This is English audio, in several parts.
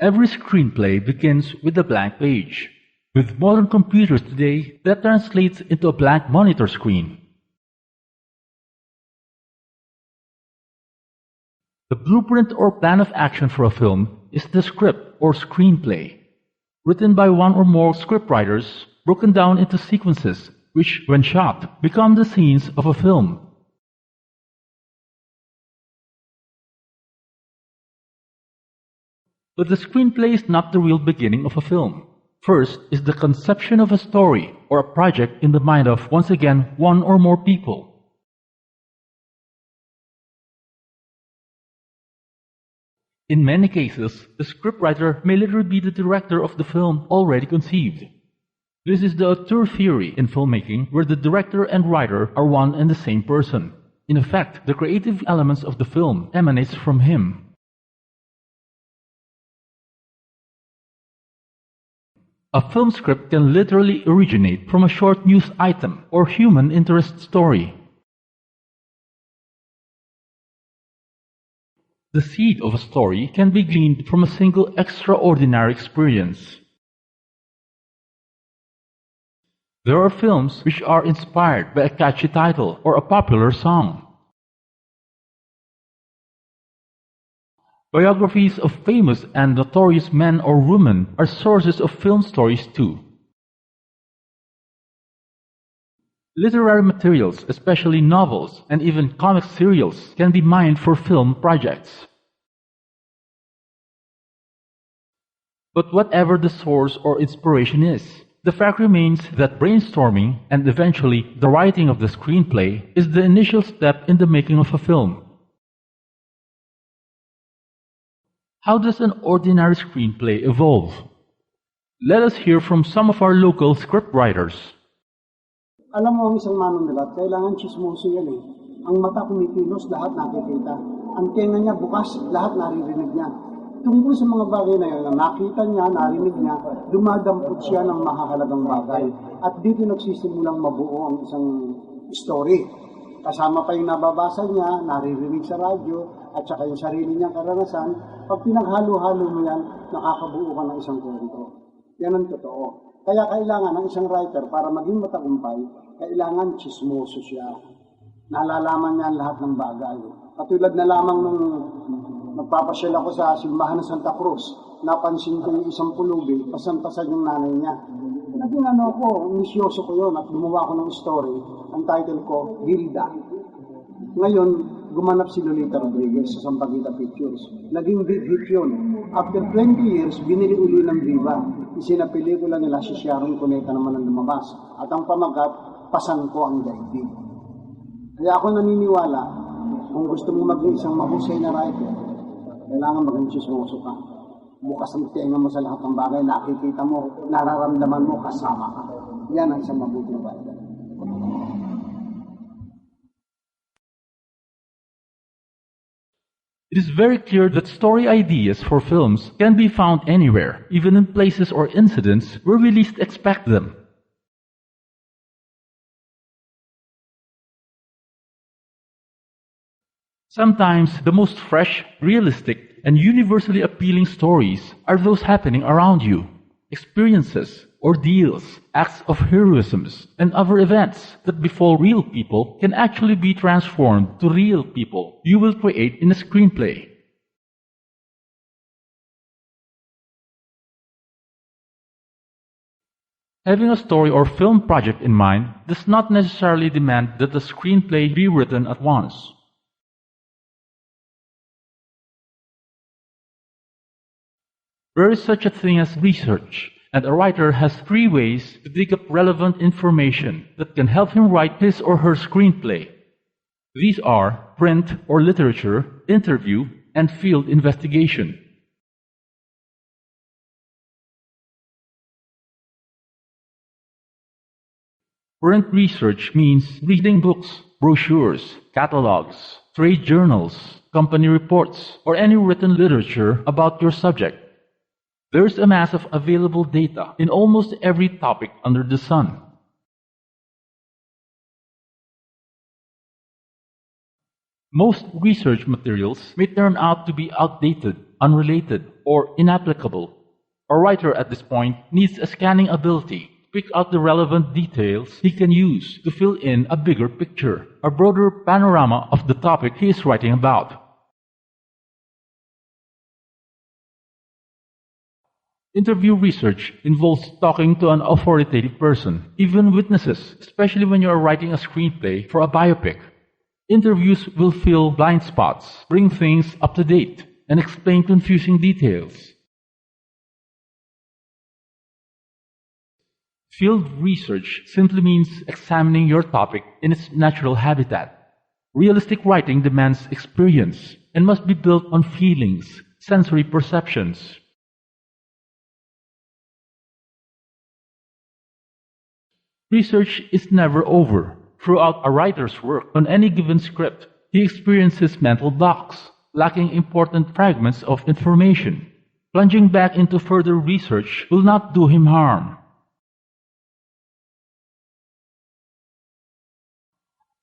Every screenplay begins with a blank page. With modern computers today, that translates into a blank monitor screen. The blueprint or plan of action for a film is the script or screenplay, written by one or more scriptwriters, broken down into sequences, which, when shot, become the scenes of a film. But the screenplay is not the real beginning of a film. First is the conception of a story or a project in the mind of, once again, one or more people. In many cases, the scriptwriter may literally be the director of the film already conceived. This is the auteur theory in filmmaking, where the director and writer are one and the same person. In effect, the creative elements of the film emanates from him. A film script can literally originate from a short news item or human interest story. The seed of a story can be gleaned from a single extraordinary experience. There are films which are inspired by a catchy title or a popular song. Biographies of famous and notorious men or women are sources of film stories too. Literary materials, especially novels and even comic serials, can be mined for film projects. But whatever the source or inspiration is, the fact remains that brainstorming and eventually the writing of the screenplay is the initial step in the making of a film. How does an ordinary screenplay evolve? Let us hear from some of our local scriptwriters. Alam mo ang isang manunulat, kailangan chismoso yan eh. Ang mata kumikilos, lahat nakikita. Ang tenga niya bukas, lahat naririnig niya. Tungkol sa mga bagay na yun, na nakita niya, narinig niya, dumadampot siya ng mahahalagang bagay. At dito nagsisimulang mabuo ang isang story. Kasama pa yung nababasa niya, naririnig sa radyo, at saka yung sarili niyang karanasan. Pag pinaghalo-halo mo yan, nakakabuo ka ng isang kwento. Yan ang totoo. Kaya kailangan ng isang writer para maging matagumpay, kailangan chismoso siya. Nalalaman niya ang lahat ng bagay. Katulad na lamang nung nagpapasyal ako sa simbahan ng Santa Cruz, napansin ko yung isang pulubi, pasan-pasan yung nanay niya. Naging nisyoso ko yun at gumawa ko ng story. Ang title ko, Hilda. Ngayon, gumanap si Lolita Rodriguez sa Sampaguita Pictures. Naging big hit yun. After 20 years, binili uli ng Viva. Isinapelikula nila si Sharon Cuneta naman ang lumabas. At ang pamagat, Pasan Ko Ang Daigdig. Kaya ako naniniwala, kung gusto mo maging isang mahusay na writer, kailangan maging chismoso ka. Bukas ang tenga mo sa lahat ng bagay, nakikita mo, nararamdaman mo, kasama ka. Yan ang isang mabuting writer. It is very clear that story ideas for films can be found anywhere, even in places or incidents where we least expect them. Sometimes the most fresh, realistic, and universally appealing stories are those happening around you. Experiences, ordeals, acts of heroisms, and other events that befall real people can actually be transformed to real people you will create in a screenplay. Having a story or film project in mind does not necessarily demand that the screenplay be written at once. There is such a thing as research, and a writer has 3 ways to dig up relevant information that can help him write his or her screenplay. These are print or literature, interview, and field investigation. Print research means reading books, brochures, catalogs, trade journals, company reports, or any written literature about your subject. There is a mass of available data in almost every topic under the sun. Most research materials may turn out to be outdated, unrelated, or inapplicable. A writer at this point needs a scanning ability to pick out the relevant details he can use to fill in a bigger picture, a broader panorama of the topic he is writing about. Interview research involves talking to an authoritative person, even witnesses, especially when you are writing a screenplay for a biopic. Interviews will fill blind spots, bring things up to date, and explain confusing details. Field research simply means examining your topic in its natural habitat. Realistic writing demands experience and must be built on feelings, sensory perceptions. Research is never over. Throughout a writer's work on any given script, he experiences mental blocks, lacking important fragments of information. Plunging back into further research will not do him harm.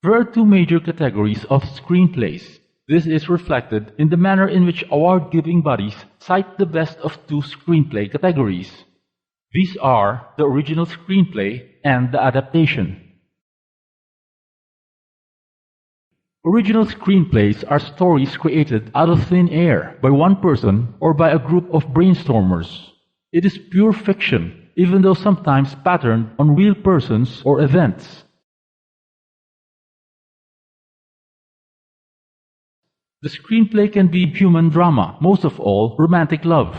There are two major categories of screenplays. This is reflected in the manner in which award-giving bodies cite the best of two screenplay categories. These are the original screenplay and the adaptation. Original screenplays are stories created out of thin air by one person or by a group of brainstormers. It is pure fiction, even though sometimes patterned on real persons or events. The screenplay can be human drama, most of all romantic love,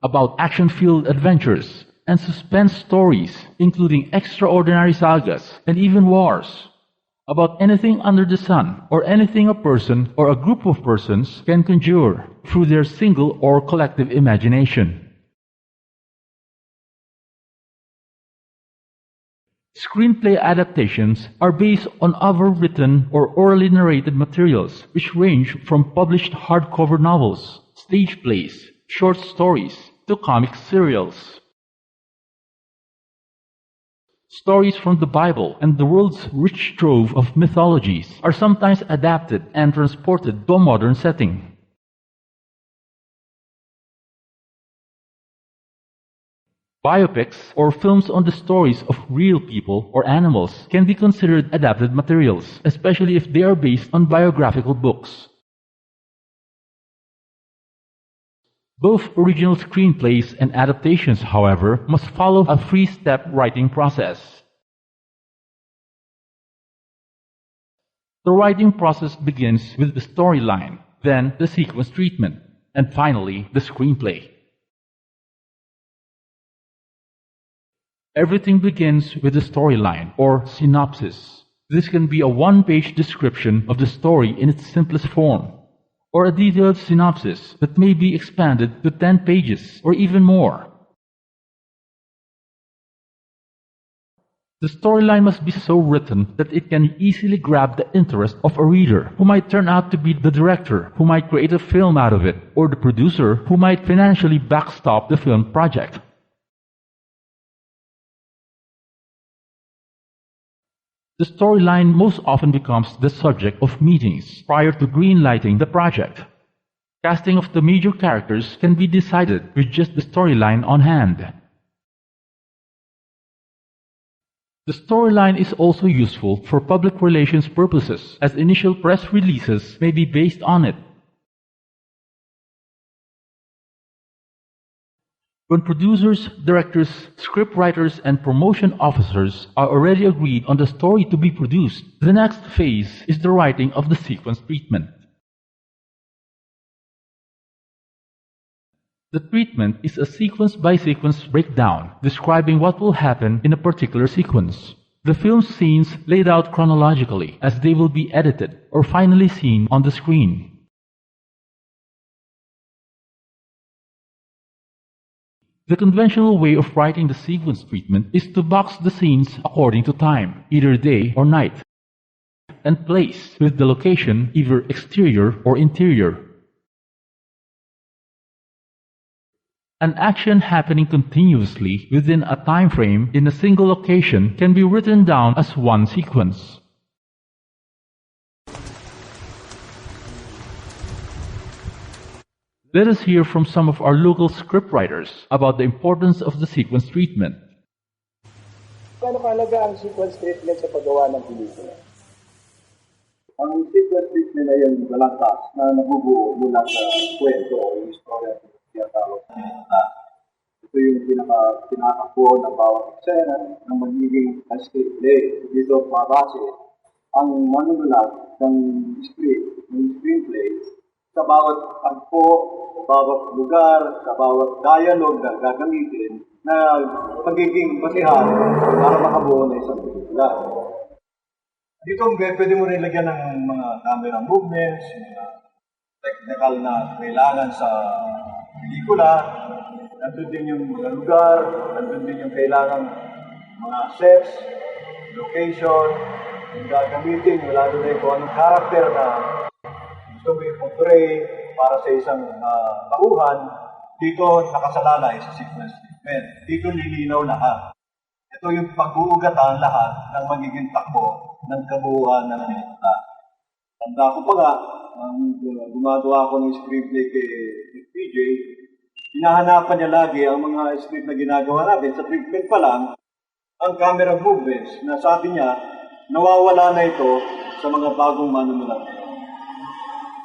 about action-filled adventures, and suspense stories, including extraordinary sagas and even wars. About anything under the sun, or anything a person or a group of persons can conjure through their single or collective imagination. Screenplay adaptations are based on other written or orally narrated materials which range from published hardcover novels, stage plays, short stories, to comic serials. Stories from the Bible and the world's rich trove of mythologies are sometimes adapted and transported to a modern setting. Biopics, or films on the stories of real people or animals, can be considered adapted materials, especially if they are based on biographical books. Both original screenplays and adaptations, however, must follow a three-step writing process. The writing process begins with the storyline, then the sequence treatment, and finally the screenplay. Everything begins with the storyline, or synopsis. This can be a one-page description of the story in its simplest form, or a detailed synopsis that may be expanded to 10 pages or even more. The storyline must be so written that it can easily grab the interest of a reader, who might turn out to be the director, who might create a film out of it, or the producer, who might financially backstop the film project. The storyline most often becomes the subject of meetings prior to greenlighting the project. Casting of the major characters can be decided with just the storyline on hand. The storyline is also useful for public relations purposes, as initial press releases may be based on it. When producers, directors, scriptwriters, and promotion officers are already agreed on the story to be produced, the next phase is the writing of the sequence treatment. The treatment is a sequence-by-sequence breakdown describing what will happen in a particular sequence. The film's scenes laid out chronologically as they will be edited or finally seen on the screen. The conventional way of writing the sequence treatment is to box the scenes according to time, either day or night, and place with the location either exterior or interior. An action happening continuously within a time frame in a single location can be written down as one sequence. Let us hear from some of our local scriptwriters about the importance of the sequence treatment. Paano kahalaga ang sequence treatment sa paggawa ng pelikula? Ang sequence treatment ay yung balangkas na nabubuo mula sa kwento o istorya ng tinatawag na pelikula. Ito yung pinakatakbo ng bawat eksena ng magiging screenplay. Dito mabase ang manunulat ng script, ng screenplay, sa bawat tagpo, sa bawat lugar, sa bawat dialogue na gagamitin na magiging basihan para makabuo na isang pelikula. Dito pwede mo rin lagyan ng mga camera movements, mga technical na kailangan sa pelikula. Nandun din yung mga lugar, nandun din yung kailangan mga sets, location, yung gagamitin, lalo na kung anong character na gusto mo i-portray para sa isang tauhan. Dito nakasalalay sa sequence treatment. Dito lilinaw lahat. Ito yung pag-uugatan lahat ng magiging takbo ng kabuuan ng pelikula. Tanda ko pa nga, gumagawa ko ng screenplay kay PJ, hinahanapan niya lagi ang mga script na ginagawa natin. Sa treatment pa lang, ang camera movements na sabi niya, nawawala na ito sa mga bagong manunulat.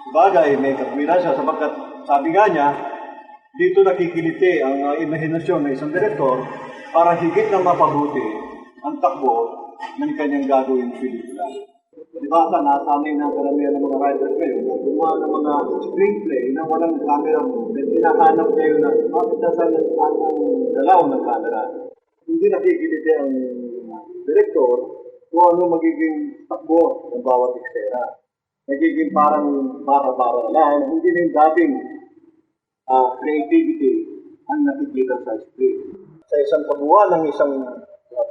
Sabagay, may katwiran siya sapagkat sabi nga niya, dito nakikiliti ang imahinasyon ng isang direktor para higit na mapabuti ang takbo ng kanyang gagawin pelikula. Di ba, nasanay na karamihan ng mga writers ngayon na gumawa ng mga screenplay na walang camera movement, hinahanap ngayon na bakit nasan ang galaw ng camera. Hindi nakikiliti ang direktor kung ano magiging takbo ng bawat eksena. Nagiging parang para-para lang, hindi na yung dating creativity ang nakikita sa script. Sa isang pagbuwa ng isang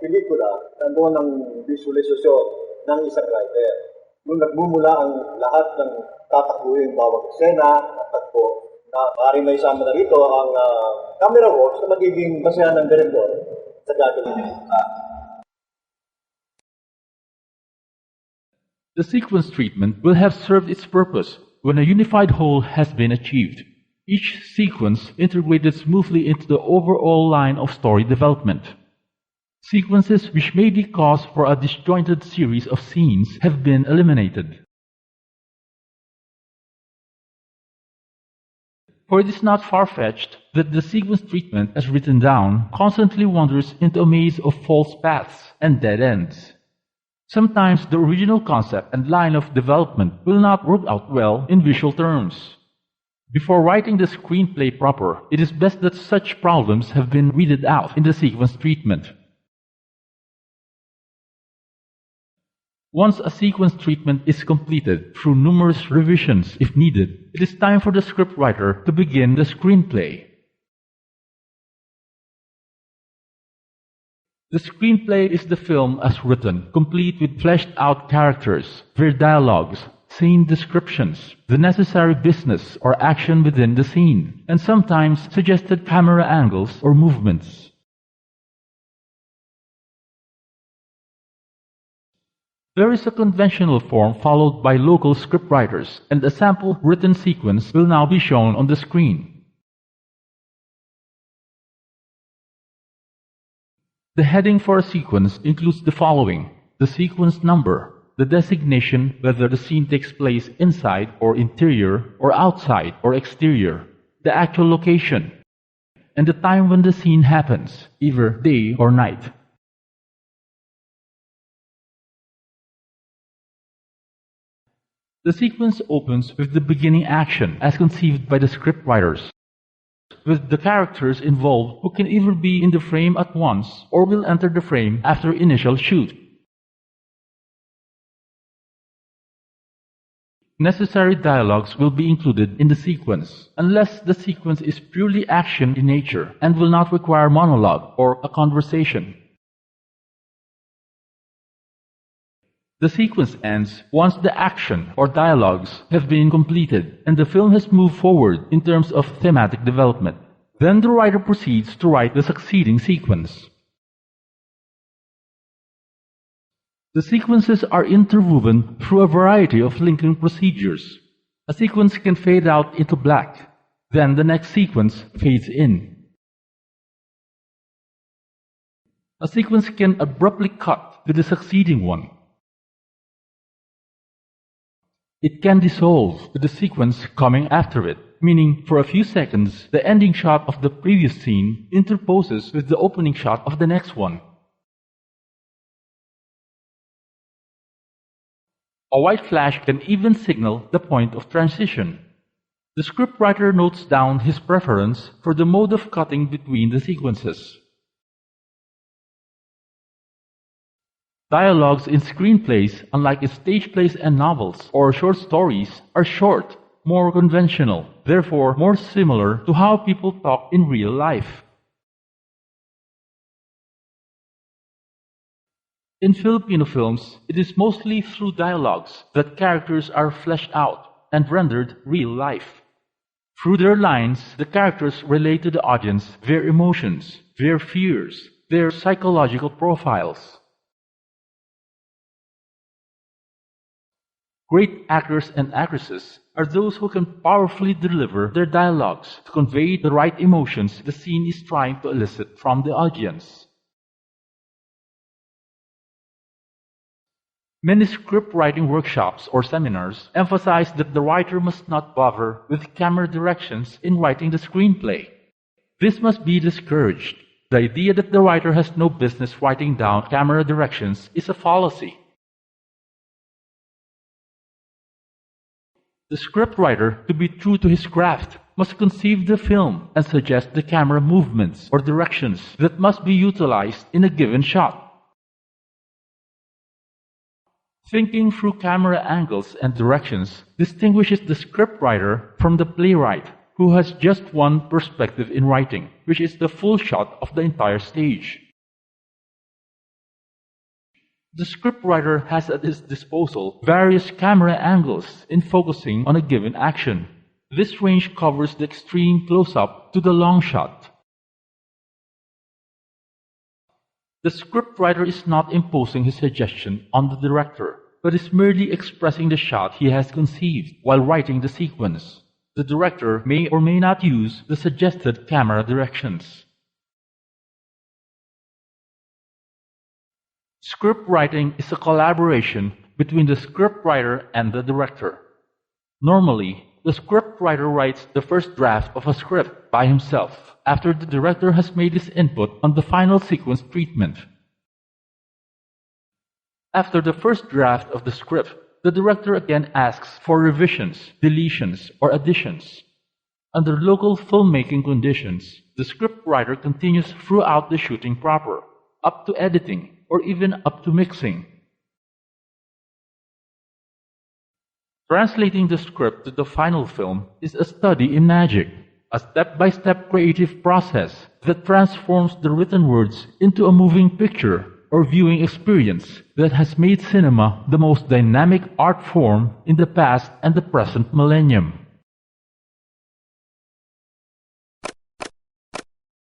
pelikula, nandoon ang visualisasyon ng isang writer. Nung nagmumula ang lahat ng tatakbuhin bawat eksena at takbo, na maaaring may isama na rito ang camera works na magiging basehan ng direktor sa gagawin niya. The sequence treatment will have served its purpose when a unified whole has been achieved. Each sequence integrated smoothly into the overall line of story development. Sequences which may be cause for a disjointed series of scenes have been eliminated. For it is not far-fetched that the sequence treatment, as written down, constantly wanders into a maze of false paths and dead ends. Sometimes the original concept and line of development will not work out well in visual terms. Before writing the screenplay proper, it is best that such problems have been weeded out in the sequence treatment. Once a sequence treatment is completed through numerous revisions if needed, it is time for the scriptwriter to begin the screenplay. The screenplay is the film as written, complete with fleshed-out characters, their dialogues, scene descriptions, the necessary business or action within the scene, and sometimes suggested camera angles or movements. There is a conventional form followed by local scriptwriters, and a sample written sequence will now be shown on the screen. The heading for a sequence includes the following: the sequence number, the designation whether the scene takes place inside or interior or outside or exterior, the actual location, and the time when the scene happens, either day or night. The sequence opens with the beginning action as conceived by the scriptwriters, with the characters involved who can either be in the frame at once or will enter the frame after initial shoot. Necessary dialogues will be included in the sequence, unless the sequence is purely action in nature and will not require monologue or a conversation. The sequence ends once the action or dialogues have been completed and the film has moved forward in terms of thematic development. Then the writer proceeds to write the succeeding sequence. The sequences are interwoven through a variety of linking procedures. A sequence can fade out into black, Then the next sequence fades in. A sequence can abruptly cut to the succeeding one. It can dissolve with the sequence coming after it, meaning for a few seconds the ending shot of the previous scene interposes with the opening shot of the next one. A white flash can even signal the point of transition. The scriptwriter notes down his preference for the mode of cutting between the sequences. Dialogues in screenplays, unlike in stage plays and novels or short stories, are short, more conventional, therefore more similar to how people talk in real life. In Filipino films, it is mostly through dialogues that characters are fleshed out and rendered real life. Through their lines, the characters relate to the audience their emotions, their fears, their psychological profiles. Great actors and actresses are those who can powerfully deliver their dialogues to convey the right emotions the scene is trying to elicit from the audience. Many script writing workshops or seminars emphasize that the writer must not bother with camera directions in writing the screenplay. This must be discouraged. The idea that the writer has no business writing down camera directions is a fallacy. The scriptwriter, to be true to his craft, must conceive the film and suggest the camera movements or directions that must be utilized in a given shot. Thinking through camera angles and directions distinguishes the scriptwriter from the playwright, who has just one perspective in writing, which is the full shot of the entire stage. The scriptwriter has at his disposal various camera angles in focusing on a given action. This range covers the extreme close-up to the long shot. The scriptwriter is not imposing his suggestion on the director, but is merely expressing the shot he has conceived while writing the sequence. The director may or may not use the suggested camera directions. Scriptwriting is a collaboration between the scriptwriter and the director. Normally, the scriptwriter writes the first draft of a script by himself after the director has made his input on the final sequence treatment. After the first draft of the script, the director again asks for revisions, deletions, or additions. Under local filmmaking conditions, the scriptwriter continues throughout the shooting proper, up to editing, or even up to mixing. Translating the script to the final film is a study in magic, a step-by-step creative process that transforms the written words into a moving picture or viewing experience that has made cinema the most dynamic art form in the past and the present millennium.